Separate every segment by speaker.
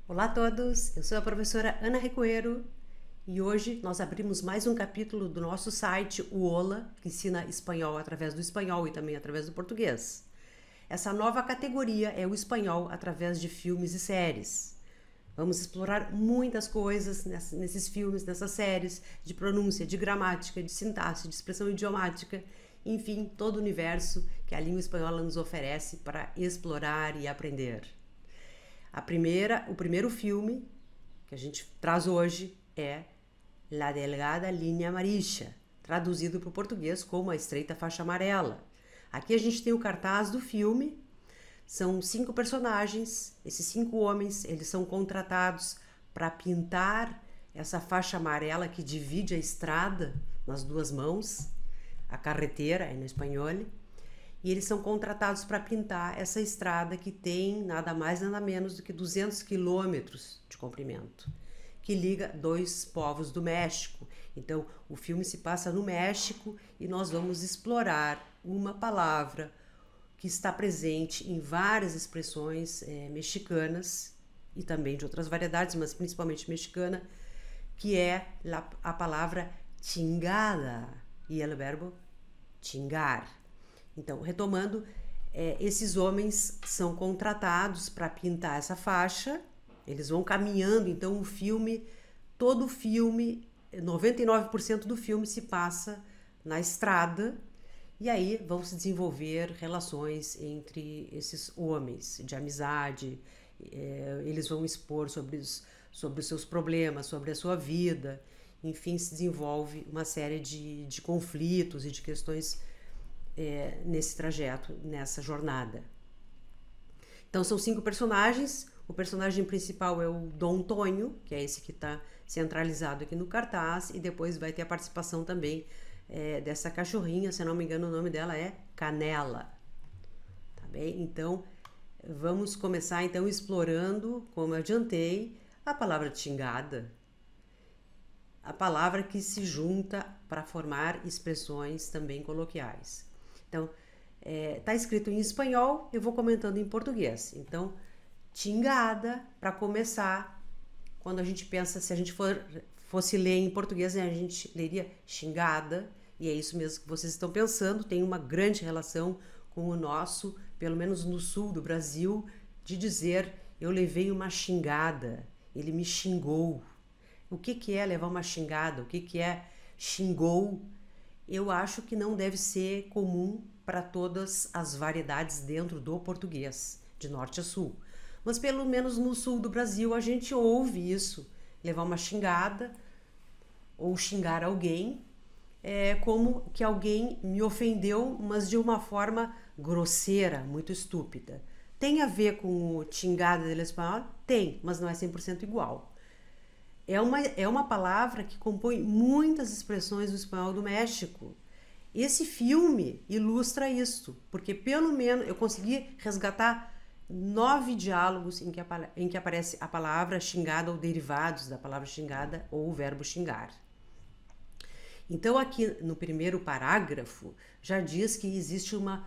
Speaker 1: Olá a todos, eu sou a professora Ana Recoeiro e hoje nós abrimos mais um capítulo do nosso site, o Ola, que ensina espanhol através do espanhol e também através do português. Essa nova categoria é o espanhol através de filmes e séries. Vamos explorar muitas coisas nesses filmes, nessas séries, de pronúncia, de gramática, de sintaxe, de expressão idiomática, enfim, todo o universo que a língua espanhola nos oferece para explorar e aprender. O primeiro filme que a gente traz hoje é La Delgada Línea Amarilla, traduzido para o português como A Estreita Faixa Amarela. Aqui a gente tem o cartaz do filme, são 5 personagens, esses 5 homens, eles são contratados para pintar essa faixa amarela que divide a estrada nas duas mãos, a carretera em espanhol, e eles são contratados para pintar essa estrada que tem nada mais nada menos do que 200 quilômetros de comprimento, que liga dois povos do México. Então, o filme se passa no México e nós vamos explorar uma palavra que está presente em várias expressões mexicanas e também de outras variedades, mas principalmente mexicana, que é a palavra chingada e o verbo chingar. Então, retomando, esses homens são contratados para pintar essa faixa, eles vão caminhando, então todo o filme, 99% do filme se passa na estrada, e aí vão se desenvolver relações entre esses homens, de amizade, eles vão expor sobre os seus problemas, sobre a sua vida, enfim, se desenvolve uma série de conflitos e de questões nesse trajeto, nessa jornada. Então são 5 personagens. O personagem principal é o Dom Tonho, que é esse que está centralizado aqui no cartaz, e depois vai ter a participação também dessa cachorrinha, se não me engano o nome dela é Canela. Tá bem? Então vamos começar então explorando, como eu adiantei, a palavra xingada, a palavra que se junta para formar expressões também coloquiais. Então, tá escrito em espanhol, eu vou comentando em português. Então, chingada, para começar, quando a gente pensa, se a gente fosse ler em português, a gente leria xingada, e é isso mesmo que vocês estão pensando, tem uma grande relação com o nosso, pelo menos no sul do Brasil, de dizer, eu levei uma xingada, ele me xingou. O que é levar uma xingada? O que é xingou? Eu acho que não deve ser comum para todas as variedades dentro do português, de norte a sul. Mas pelo menos no sul do Brasil a gente ouve isso, levar uma xingada ou xingar alguém, como que alguém me ofendeu, mas de uma forma grosseira, muito estúpida. Tem a ver com o xingada del espanhol? Tem, mas não é 100% igual. É uma palavra que compõe muitas expressões do espanhol do México. Esse filme ilustra isso, porque pelo menos eu consegui resgatar 9 diálogos em que aparece a palavra xingada ou derivados da palavra xingada ou o verbo xingar. Então aqui no primeiro parágrafo já diz que existe uma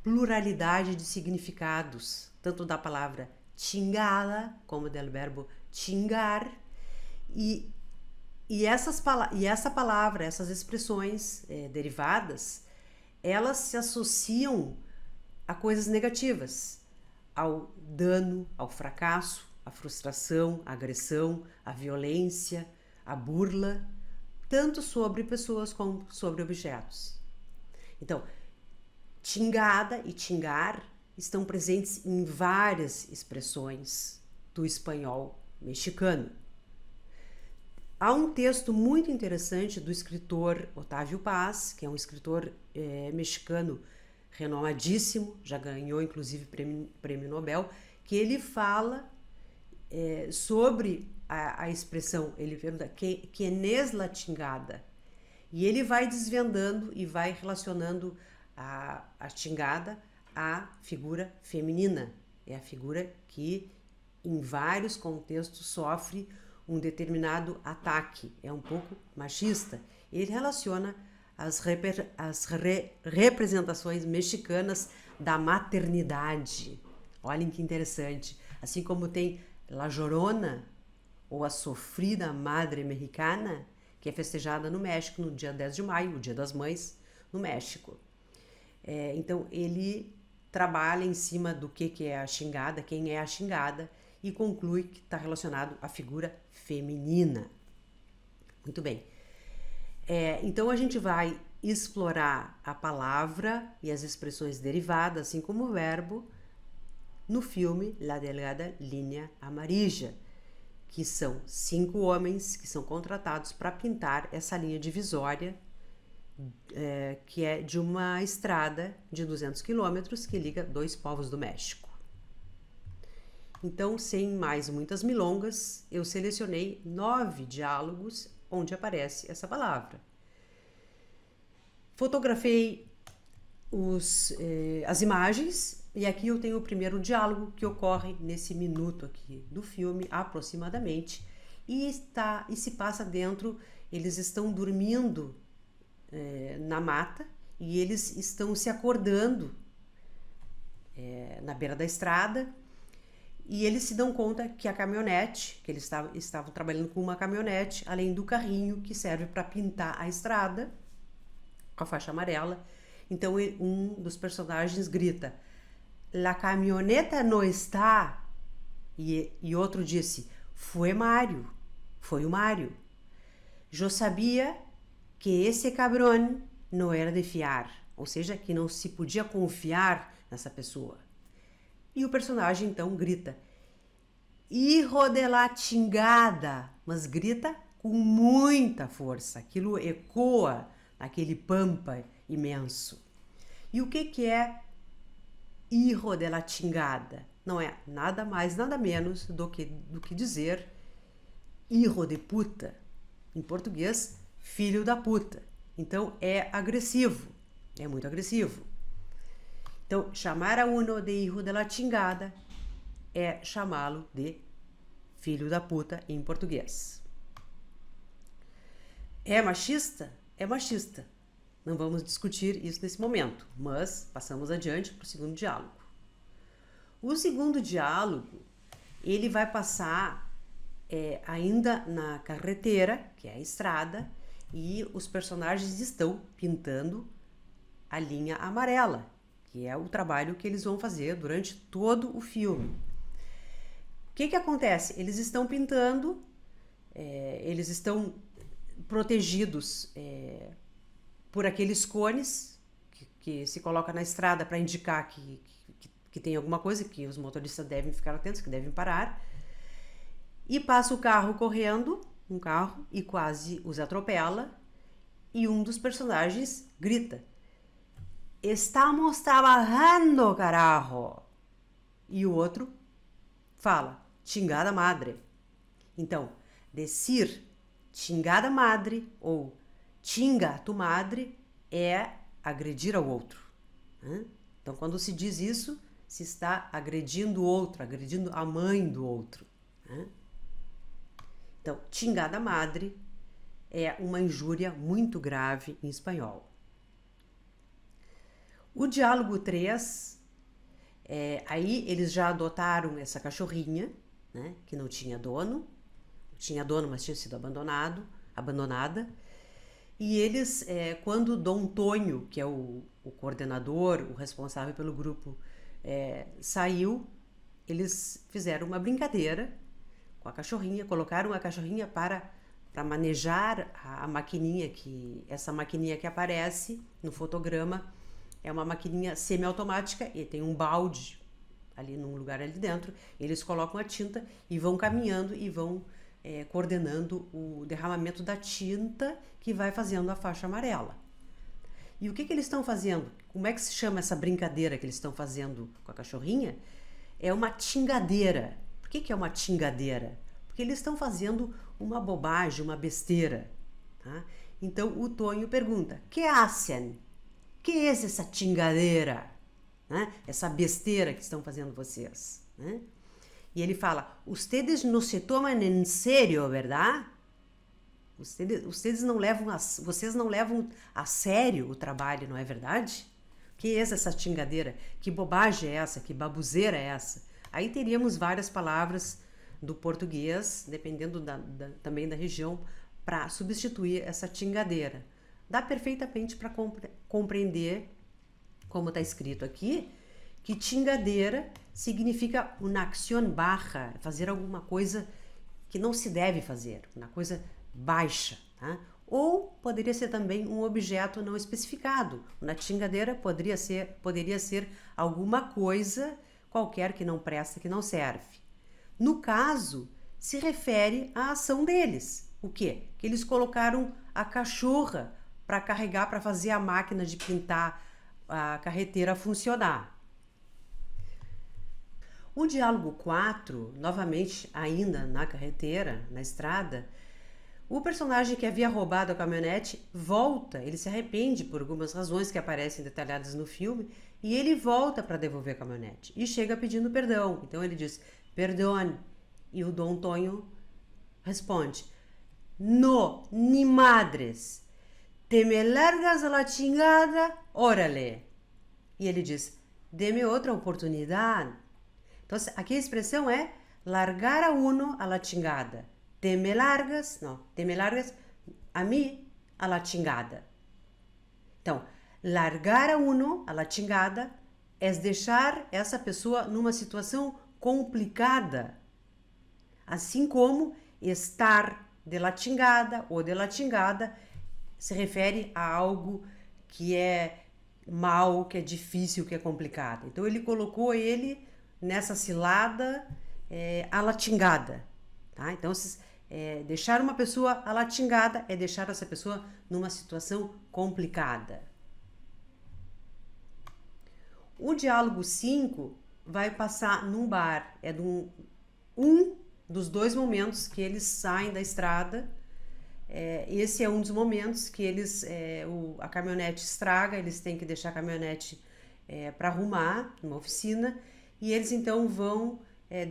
Speaker 1: pluralidade de significados, tanto da palavra xingada como do verbo xingar. E essa palavra, essas expressões derivadas, elas se associam a coisas negativas, ao dano, ao fracasso, à frustração, à agressão, à violência, à burla, tanto sobre pessoas como sobre objetos. Então, xingada e xingar estão presentes em várias expressões do espanhol mexicano. Há um texto muito interessante do escritor Otávio Paz, que é um escritor mexicano renomadíssimo, já ganhou inclusive prêmio Nobel, que ele fala sobre a expressão, ele pergunta, ¿quién es la chingada? E ele vai desvendando e vai relacionando a chingada à figura feminina. É a figura que em vários contextos sofre um determinado ataque, é um pouco machista. Ele relaciona as representações mexicanas da maternidade. Olhem que interessante. Assim como tem La Llorona, ou a Sofrida Madre Mexicana, que é festejada no México no dia 10 de maio, o Dia das Mães, no México. Então, ele trabalha em cima do que é a xingada, quem é a xingada, e conclui que está relacionado à figura feminina. Muito bem. Então, a gente vai explorar a palavra e as expressões derivadas, assim como o verbo, no filme La Delgada Línea Amarilla, que são 5 homens que são contratados para pintar essa linha divisória, que é de uma estrada de 200 quilômetros que liga 2 povos do México. Então, sem mais muitas milongas, eu selecionei 9 diálogos onde aparece essa palavra. Fotografei as imagens e aqui eu tenho o primeiro diálogo que ocorre nesse minuto aqui do filme, aproximadamente, e se passa dentro, eles estão dormindo na mata e eles estão se acordando na beira da estrada e eles se dão conta que a caminhonete, que eles estavam trabalhando com uma caminhonete, além do carrinho que serve para pintar a estrada com a faixa amarela. Então um dos personagens grita: "La camioneta no está", e outro disse: foi o Mário. "Eu sabia que esse cabrón não era de fiar", ou seja, que não se podia confiar nessa pessoa. E o personagem então grita: "Hijo de la chingada", mas grita com muita força, aquilo ecoa naquele pampa imenso. E o que é hijo de la chingada? Não é nada mais, nada menos do que dizer hijo de puta. Em português, filho da puta. Então é agressivo, é muito agressivo. Então, chamar a uno de hijo de la chingada é chamá-lo de filho da puta em português. É machista? É machista. Não vamos discutir isso nesse momento, mas passamos adiante para o segundo diálogo. O segundo diálogo, ele vai passar ainda na carretera, que é a estrada, e os personagens estão pintando a linha amarela, que é o trabalho que eles vão fazer durante todo o filme. O que acontece? Eles estão pintando, eles estão protegidos por aqueles cones que se coloca na estrada para indicar que tem alguma coisa, que os motoristas devem ficar atentos, que devem parar. E passa o carro correndo, um carro, e quase os atropela. E um dos personagens grita: "Estamos trabajando, carajo!" E o outro fala: "Chingada madre." Então, decir chingada madre ou chinga tu madre é agredir ao outro. Então, quando se diz isso, se está agredindo o outro, agredindo a mãe do outro. Então, chingada madre é uma injúria muito grave em espanhol. O diálogo 3, aí eles já adotaram essa cachorrinha, né, que não tinha dono. Tinha dono, mas tinha sido abandonada. E eles, quando Dom Tonho, que é o coordenador, o responsável pelo grupo, saiu, eles fizeram uma brincadeira com a cachorrinha, colocaram a cachorrinha para manejar a maquininha, essa maquininha que aparece no fotograma é uma maquininha semiautomática e tem um balde ali num lugar ali dentro. Eles colocam a tinta e vão caminhando e vão coordenando o derramamento da tinta que vai fazendo a faixa amarela. E o que eles estão fazendo? Como é que se chama essa brincadeira que eles estão fazendo com a cachorrinha? É uma tingadeira. Por que é uma tingadeira? Porque eles estão fazendo uma bobagem, uma besteira. Tá? Então o Tonho pergunta: "Que hacen? Que é essa tingadeira? Né? Essa besteira que estão fazendo vocês?" Né? E ele fala: "Ustedes no se tomam en serio, verdade? Vocês não levam a sério o trabalho, não é verdade? Que é essa tingadeira? Que bobagem é essa? Que baboseira é essa?" Aí teríamos várias palavras do português, dependendo também da região, para substituir essa tingadeira. Dá perfeitamente para compreender, como está escrito aqui, que tingadeira significa uma acción baja, fazer alguma coisa que não se deve fazer, uma coisa baixa, tá? Ou poderia ser também um objeto não especificado. Na tingadeira poderia ser alguma coisa qualquer que não presta, que não serve. No caso, se refere à ação deles. O quê? Que eles colocaram a cachorra para carregar, para fazer a máquina de pintar a carreteira funcionar. O diálogo 4, novamente ainda na carreteira, na estrada, o personagem que havia roubado a caminhonete volta, ele se arrepende por algumas razões que aparecem detalhadas no filme, e ele volta para devolver a caminhonete e chega pedindo perdão. Então ele diz, perdone, e o Dom Tonho responde, no, ni madres, te me largas a la chingada, órale. E ele diz, dê-me outra oportunidade. Então aqui a expressão é largar a uno a la chingada. Te me largas a mí a la chingada. Então, largar a uno a la chingada é deixar essa pessoa numa situação complicada. Assim como estar de la chingada ou de la chingada se refere a algo que é mal, que é difícil, que é complicado. Então ele colocou ele nessa cilada a la chingada. Tá? Então, deixar uma pessoa a la chingada é deixar essa pessoa numa situação complicada. O diálogo 5 vai passar num bar. É um dos dois momentos que eles saem da estrada. Esse é um dos momentos que a caminhonete estraga, eles têm que deixar a caminhonete para arrumar numa oficina, e eles então vão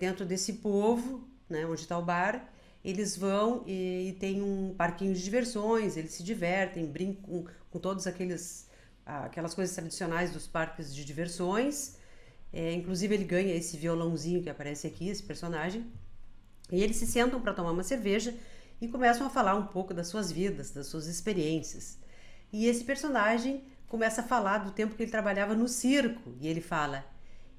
Speaker 1: dentro desse povo, né, onde está o bar, eles vão e tem um parquinho de diversões, eles se divertem, brincam com todas aquelas coisas tradicionais dos parques de diversões. Inclusive ele ganha esse violãozinho que aparece aqui, esse personagem, e eles se sentam para tomar uma cerveja e começam a falar um pouco das suas vidas, das suas experiências. E esse personagem começa a falar do tempo que ele trabalhava no circo, e ele fala,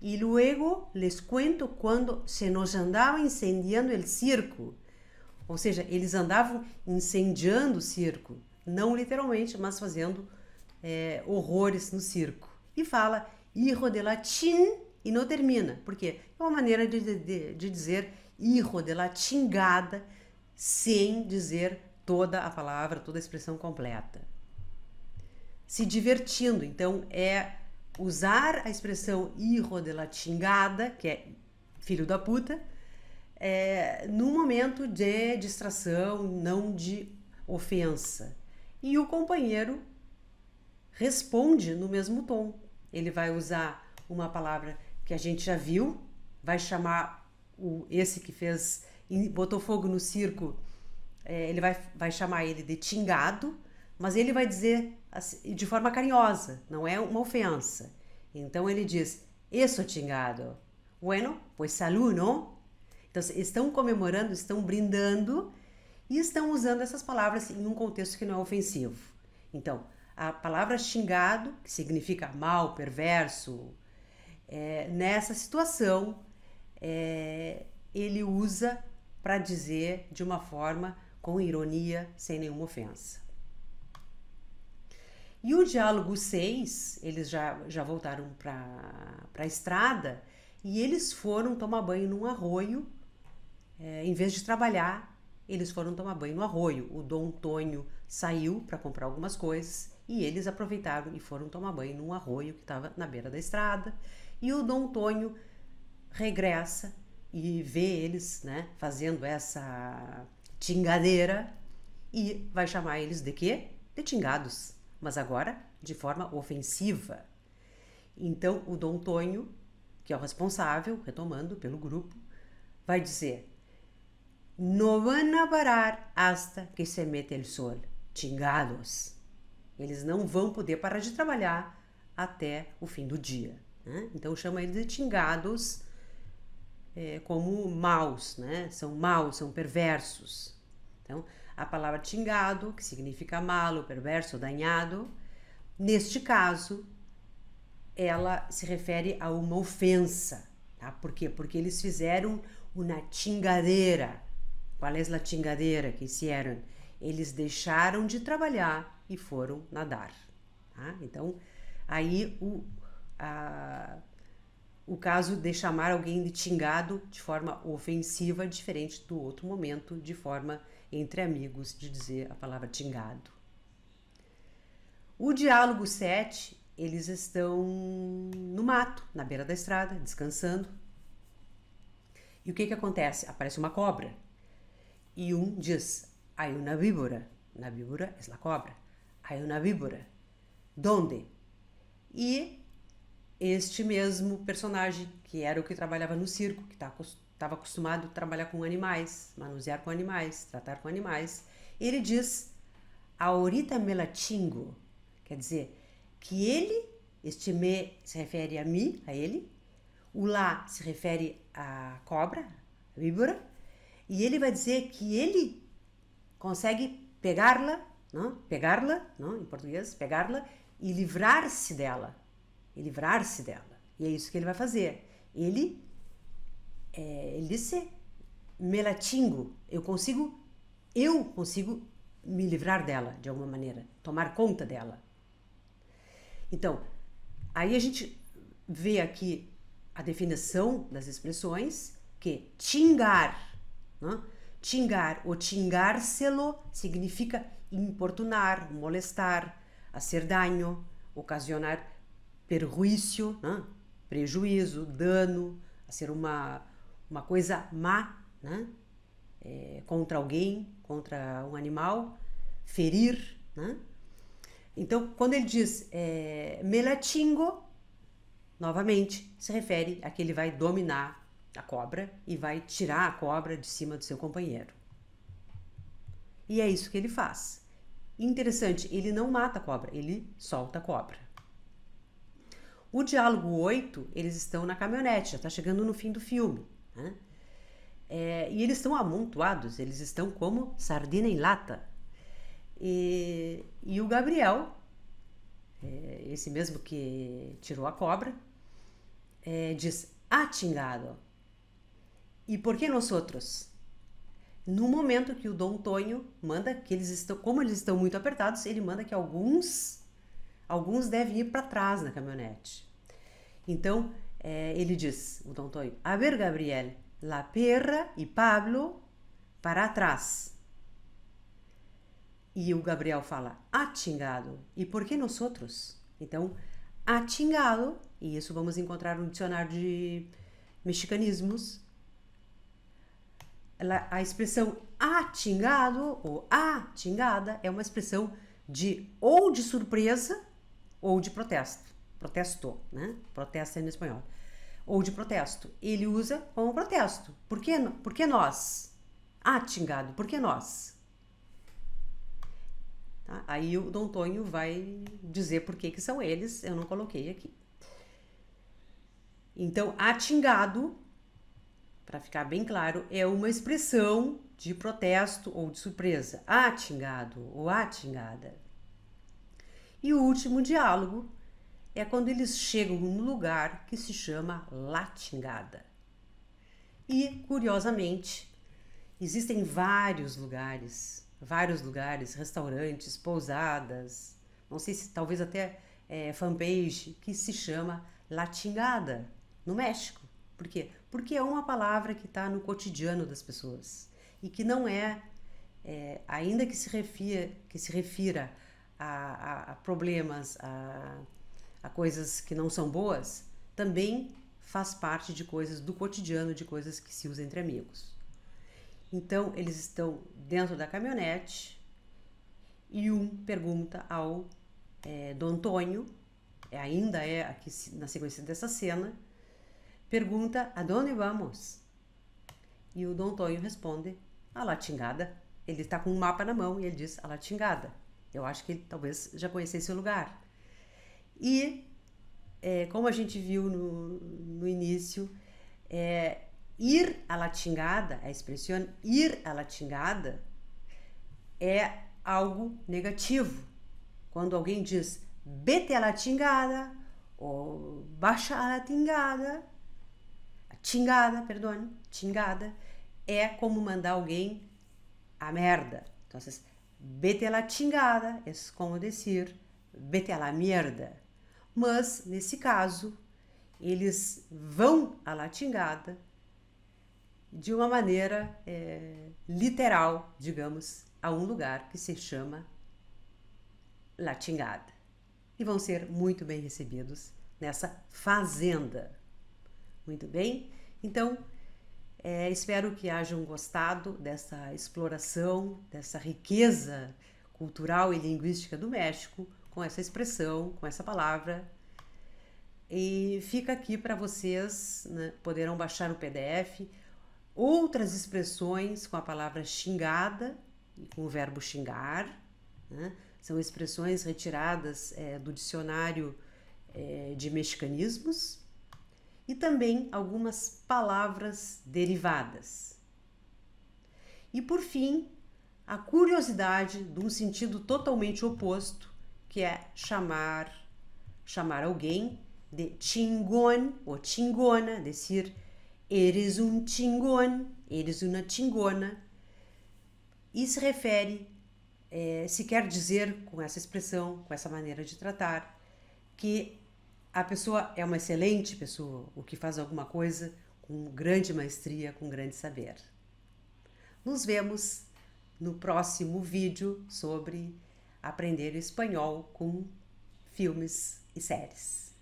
Speaker 1: e luego les cuento quando se nos andava incendiando el circo. Ou seja, eles andavam incendiando o circo, não literalmente, mas fazendo horrores no circo. E fala, hijo de la chin, e não termina. Por quê? É uma maneira de dizer hijo de la chingada, sem dizer toda a palavra, toda a expressão completa. Se divertindo, então, é usar a expressão hijo de la chingada, que é filho da puta, num momento de distração, não de ofensa. E o companheiro responde no mesmo tom. Ele vai usar uma palavra que a gente já viu, vai chamar esse que botou fogo no circo, ele vai chamar ele de chingado, mas ele vai dizer assim, de forma carinhosa, não é uma ofensa. Então ele diz, eso chingado. Bueno, pues salud, ¿no? Então estão comemorando, estão brindando e estão usando essas palavras em um contexto que não é ofensivo. Então, a palavra xingado, que significa mal, perverso, nessa situação, ele usa para dizer de uma forma com ironia, sem nenhuma ofensa. E o diálogo 6, eles já voltaram para a estrada e eles foram tomar banho num arroio. Em vez de trabalhar, eles foram tomar banho no arroio. O Dom Tonho saiu para comprar algumas coisas e eles aproveitaram e foram tomar banho num arroio que estava na beira da estrada. E o Dom Tonho regressa e vê eles, né, fazendo essa tingadeira e vai chamar eles de quê? De tingados, mas agora de forma ofensiva. Então o Dom Tonho, que é o responsável, retomando pelo grupo, vai dizer: "No van a parar hasta que se mete el sol, chingados." Eles não vão poder parar de trabalhar até o fim do dia, né? Então chama eles de chingados como maus, né? São maus, são perversos. Então, a palavra tingado, que significa malo, perverso, danhado, neste caso, ela se refere a uma ofensa. Tá? Por quê? Porque eles fizeram uma tingadeira. Qual é a tingadeira que hicieron? Eles deixaram de trabalhar e foram nadar. Tá? Então, aí o caso de chamar alguém de tingado de forma ofensiva, diferente do outro momento, de forma entre amigos, de dizer a palavra tingado. O diálogo 7, eles estão no mato, na beira da estrada, descansando. E o que acontece? Aparece uma cobra. E um diz, hay una víbora. Una víbora é a cobra. Hay una víbora. Donde? E este mesmo personagem, que era o que trabalhava no circo, que estava acostumado a trabalhar com animais, manusear com animais, tratar com animais, ele diz, ahorita me la chingo. Quer dizer, que ele, este me se refere a mim, a ele, o lá se refere à cobra, a víbora, e ele vai dizer que ele consegue pegá-la, não, em português, pegá-la e livrar-se dela. E é isso que ele vai fazer. Ele disse, me la chingo, eu consigo me livrar dela de alguma maneira, tomar conta dela. Então, aí a gente vê aqui a definição das expressões, que tingar, né? Tingar ou tingárselo significa importunar, molestar, hacer daño, ocasionar perjuízo, né? Prejuízo, dano, hacer uma coisa má, né? Contra alguém, contra um animal, ferir, né? Então, quando ele diz me la chingo, novamente se refere a que ele vai dominar a cobra e vai tirar a cobra de cima do seu companheiro. E é isso que ele faz. Interessante, ele não mata a cobra, ele solta a cobra. O diálogo 8, eles estão na caminhonete, já está chegando no fim do filme, né? E eles estão amontoados, eles estão como sardina em lata. E o Gabriel, esse mesmo que tirou a cobra, diz, chingado. E por que nós outros? No momento que o Dom Tonho manda que como eles estão muito apertados, ele manda que alguns devem ir para trás na caminhonete. Então, ele diz, o Dom Tonho, a ver, Gabriel, la perra e Pablo para trás. E o Gabriel fala, chingado. E por que nós outros? Então, chingado, e isso vamos encontrar no dicionário de mexicanismos, a expressão chingado ou chingada é uma expressão ou de surpresa ou de protesto. Protesto, né? Protesto é no espanhol. Ou de protesto. Ele usa como protesto. Por que nós? Chingado, por que nós? Tá? Aí o Dom Tonho vai dizer por que são eles, eu não coloquei aqui. Então, chingado, para ficar bem claro, é uma expressão de protesto ou de surpresa. Chingado ou chingada. E o último diálogo é quando eles chegam num lugar que se chama La Chingada. E, curiosamente, existem vários lugares, restaurantes, pousadas, não sei se talvez até fanpage, que se chama La Chingada, no México. Por quê? Porque é uma palavra que está no cotidiano das pessoas e que não ainda que se refira a problemas, a coisas que não são boas, também faz parte de coisas do cotidiano, de coisas que se usa entre amigos. Então, eles estão dentro da caminhonete e um pergunta ao Dom Tonho, ainda aqui na sequência dessa cena, pergunta, a onde vamos? E o Dom Tonho responde, a La Chingada. Ele está com um mapa na mão e ele diz, a La Chingada. Eu acho que ele talvez já conhecesse o lugar. E, como a gente viu no início, Ir a la chingada, a expressão ir a la chingada é algo negativo. Quando alguém diz vete a la chingada ou baixa a la chingada é como mandar alguém a merda. Então, vete a la chingada é como dizer vete a la mierda. Mas, nesse caso, eles vão a la chingada de uma maneira literal, digamos, a um lugar que se chama La Chingada. E vão ser muito bem recebidos nessa fazenda. Muito bem? Então, espero que hajam gostado dessa exploração, dessa riqueza cultural e linguística do México, com essa expressão, com essa palavra. E fica aqui para vocês, né, poderão baixar no PDF outras expressões com a palavra xingada e com o verbo xingar, né? São expressões retiradas do dicionário de mexicanismos e também algumas palavras derivadas. E por fim, a curiosidade de um sentido totalmente oposto, que é chamar alguém de chingón ou chingona, dizer eres um chingón, eres uma chingona, e se refere, se quer dizer com essa expressão, com essa maneira de tratar, que a pessoa é uma excelente pessoa, ou que faz alguma coisa com grande maestria, com grande saber. Nos vemos no próximo vídeo sobre aprender espanhol com filmes e séries.